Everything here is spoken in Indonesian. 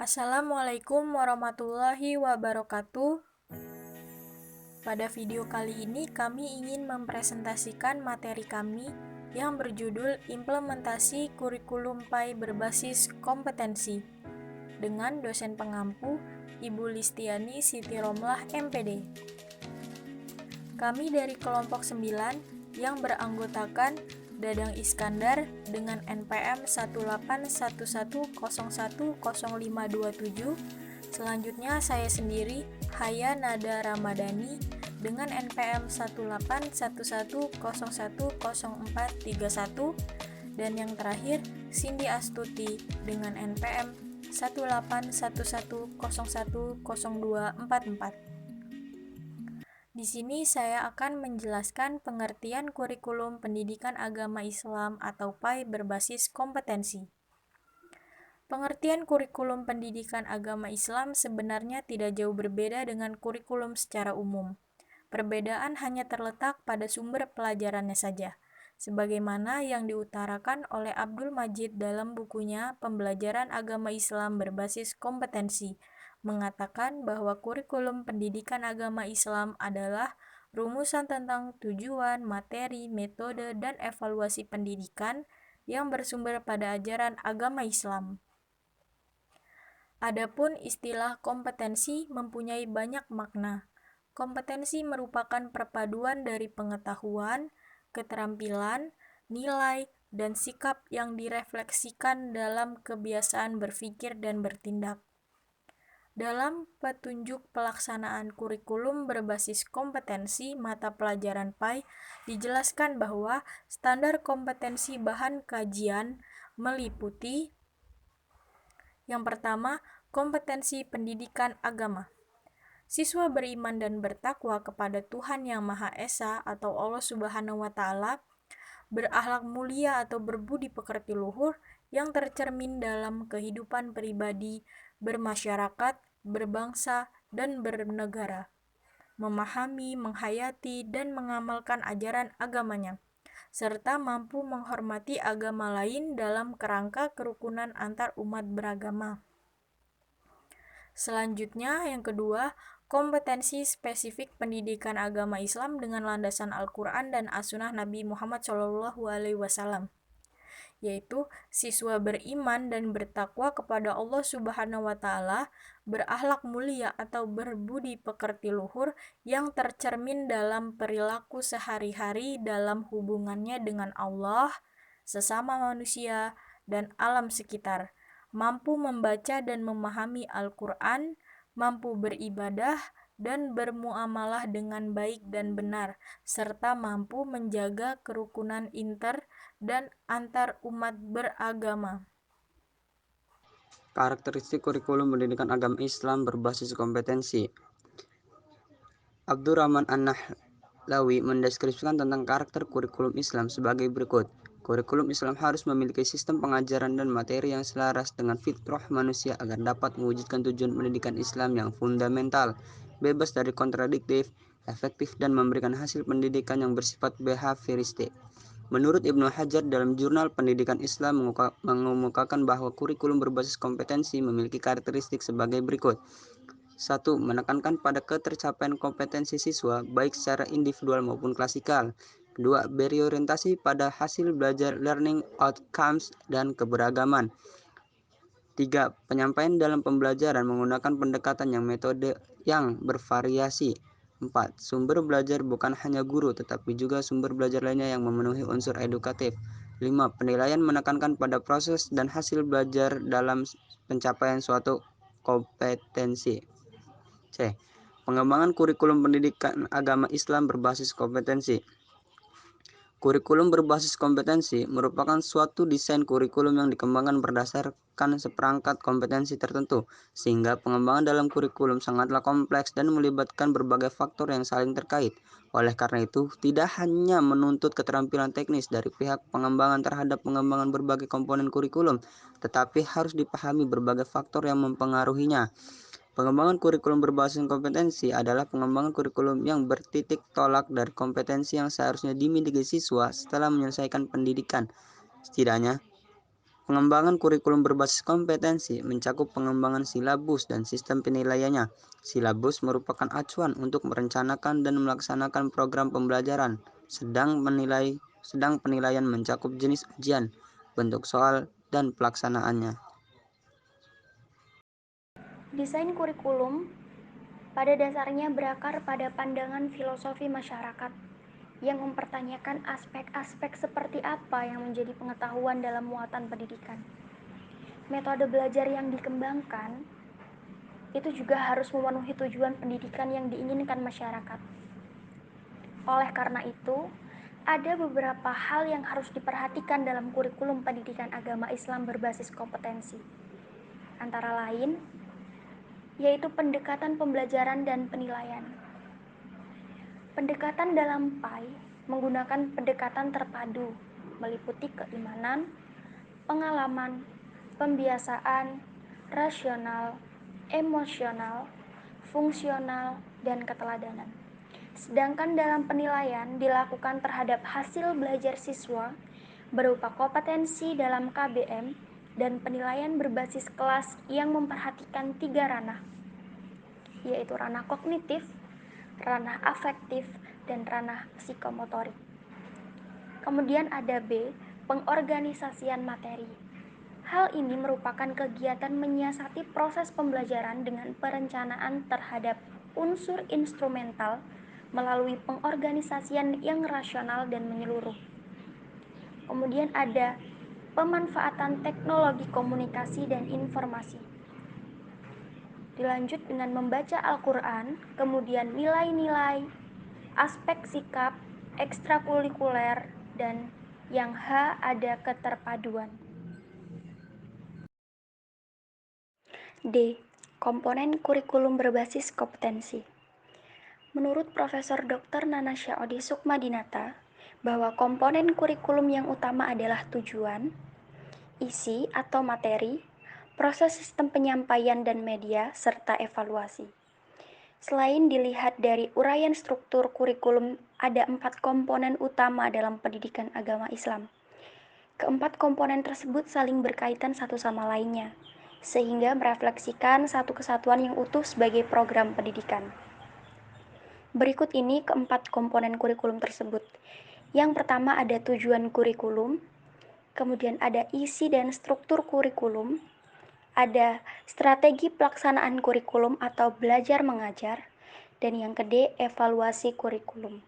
Assalamualaikum warahmatullahi wabarakatuh. Pada video kali ini kami ingin mempresentasikan materi kami yang berjudul Implementasi Kurikulum PAI berbasis kompetensi dengan dosen pengampu Ibu Listiani Siti Romlah MPD. Kami dari kelompok 9 yang beranggotakan Dadang Iskandar dengan NPM 18110100527. Selanjutnya saya sendiri, Haya Nada Ramadhani dengan NPM 18110100431, dan yang terakhir Cindy Astuti dengan NPM 18110100244. Di sini saya akan menjelaskan pengertian kurikulum pendidikan agama Islam atau PAI berbasis kompetensi. Pengertian kurikulum pendidikan agama Islam sebenarnya tidak jauh berbeda dengan kurikulum secara umum. Perbedaan hanya terletak pada sumber pelajarannya saja, sebagaimana yang diutarakan oleh Abdul Majid dalam bukunya Pembelajaran Agama Islam Berbasis Kompetensi, mengatakan bahwa kurikulum pendidikan agama Islam adalah rumusan tentang tujuan, materi, metode, dan evaluasi pendidikan yang bersumber pada ajaran agama Islam. Adapun istilah kompetensi mempunyai banyak makna. Kompetensi merupakan perpaduan dari pengetahuan, keterampilan, nilai, dan sikap yang direfleksikan dalam kebiasaan berpikir dan bertindak. Dalam petunjuk pelaksanaan kurikulum berbasis kompetensi mata pelajaran PAI, dijelaskan bahwa standar kompetensi bahan kajian meliputi: yang pertama, kompetensi pendidikan agama. Siswa beriman dan bertakwa kepada Tuhan Yang Maha Esa atau Allah Subhanahu wa Ta'ala, berakhlak mulia atau berbudi pekerti luhur yang tercermin dalam kehidupan pribadi, bermasyarakat, berbangsa, dan bernegara, memahami, menghayati, dan mengamalkan ajaran agamanya, serta mampu menghormati agama lain dalam kerangka kerukunan antar umat beragama. Selanjutnya, yang kedua, kompetensi spesifik pendidikan agama Islam dengan landasan Al-Quran dan As-Sunnah Nabi Muhammad SAW, yaitu siswa beriman dan bertakwa kepada Allah Subhanahu wa Ta'ala, berakhlak mulia atau berbudi pekerti luhur yang tercermin dalam perilaku sehari-hari dalam hubungannya dengan Allah, sesama manusia, dan alam sekitar, mampu membaca dan memahami Al-Quran, mampu beribadah dan bermuamalah dengan baik dan benar, serta mampu menjaga kerukunan inter dan antar umat beragama. Karakteristik kurikulum pendidikan agama Islam berbasis kompetensi. Abdurrahman An-Nahlawi mendeskripsikan tentang karakter kurikulum Islam sebagai berikut. Kurikulum Islam harus memiliki sistem pengajaran dan materi yang selaras dengan fitrah manusia agar dapat mewujudkan tujuan pendidikan Islam yang fundamental, bebas dari kontradiktif, efektif, dan memberikan hasil pendidikan yang bersifat behavioristik. Menurut Ibnu Hajar dalam Jurnal Pendidikan Islam mengemukakan bahwa kurikulum berbasis kompetensi memiliki karakteristik sebagai berikut. 1. Menekankan pada ketercapaian kompetensi siswa baik secara individual maupun klasikal. 2. Beri orientasi pada hasil belajar learning outcomes dan keberagaman. 3. Penyampaian dalam pembelajaran menggunakan pendekatan yang metode yang bervariasi. 4. Sumber belajar bukan hanya guru tetapi juga sumber belajar lainnya yang memenuhi unsur edukatif. 5. Penilaian menekankan pada proses dan hasil belajar dalam pencapaian suatu kompetensi. C. Pengembangan kurikulum pendidikan agama Islam berbasis kompetensi. Kurikulum berbasis kompetensi merupakan suatu desain kurikulum yang dikembangkan berdasarkan seperangkat kompetensi tertentu, sehingga pengembangan dalam kurikulum sangatlah kompleks dan melibatkan berbagai faktor yang saling terkait. Oleh karena itu, tidak hanya menuntut keterampilan teknis dari pihak pengembangan terhadap pengembangan berbagai komponen kurikulum, tetapi harus dipahami berbagai faktor yang mempengaruhinya. Pengembangan kurikulum berbasis kompetensi adalah pengembangan kurikulum yang bertitik tolak dari kompetensi yang seharusnya dimiliki siswa setelah menyelesaikan pendidikan. Setidaknya, Pengembangan kurikulum berbasis kompetensi mencakup pengembangan silabus dan sistem penilaiannya. Silabus merupakan acuan untuk merencanakan dan melaksanakan program pembelajaran, sedang penilaian mencakup jenis ujian, bentuk soal, dan pelaksanaannya. Desain kurikulum pada dasarnya berakar pada pandangan filosofi masyarakat yang mempertanyakan aspek-aspek seperti apa yang menjadi pengetahuan dalam muatan pendidikan. Metode belajar yang dikembangkan itu juga harus memenuhi tujuan pendidikan yang diinginkan masyarakat. Oleh karena itu, ada beberapa hal yang harus diperhatikan dalam kurikulum pendidikan agama Islam berbasis kompetensi. Antara lain, yaitu pendekatan pembelajaran dan penilaian. Pendekatan dalam PAI menggunakan pendekatan terpadu, meliputi keimanan, pengalaman, pembiasaan, rasional, emosional, fungsional, dan keteladanan. Sedangkan dalam penilaian dilakukan terhadap hasil belajar siswa berupa kompetensi dalam KBM dan penilaian berbasis kelas yang memperhatikan 3 ranah, yaitu ranah kognitif, ranah afektif, dan ranah psikomotorik. Kemudian ada B, pengorganisasian materi. Hal ini merupakan kegiatan menyiasati proses pembelajaran dengan perencanaan terhadap unsur instrumental melalui pengorganisasian yang rasional dan menyeluruh. Kemudian ada pemanfaatan teknologi komunikasi dan informasi. Dilanjut dengan membaca Al-Quran, kemudian nilai-nilai, aspek sikap, ekstrakurikuler, dan yang H ada keterpaduan. D. Komponen kurikulum berbasis kompetensi. Menurut Profesor Dr. Nanasya Odi Sukmadinata, bahwa komponen kurikulum yang utama adalah tujuan, isi atau materi, proses sistem penyampaian dan media, serta evaluasi. Selain dilihat dari uraian struktur kurikulum, ada 4 komponen utama dalam pendidikan agama Islam. Keempat komponen tersebut saling berkaitan satu sama lainnya, sehingga merefleksikan satu kesatuan yang utuh sebagai program pendidikan. Berikut ini keempat komponen kurikulum tersebut. Yang pertama ada tujuan kurikulum, kemudian ada isi dan struktur kurikulum, ada strategi pelaksanaan kurikulum atau belajar mengajar, dan yang kedua evaluasi kurikulum.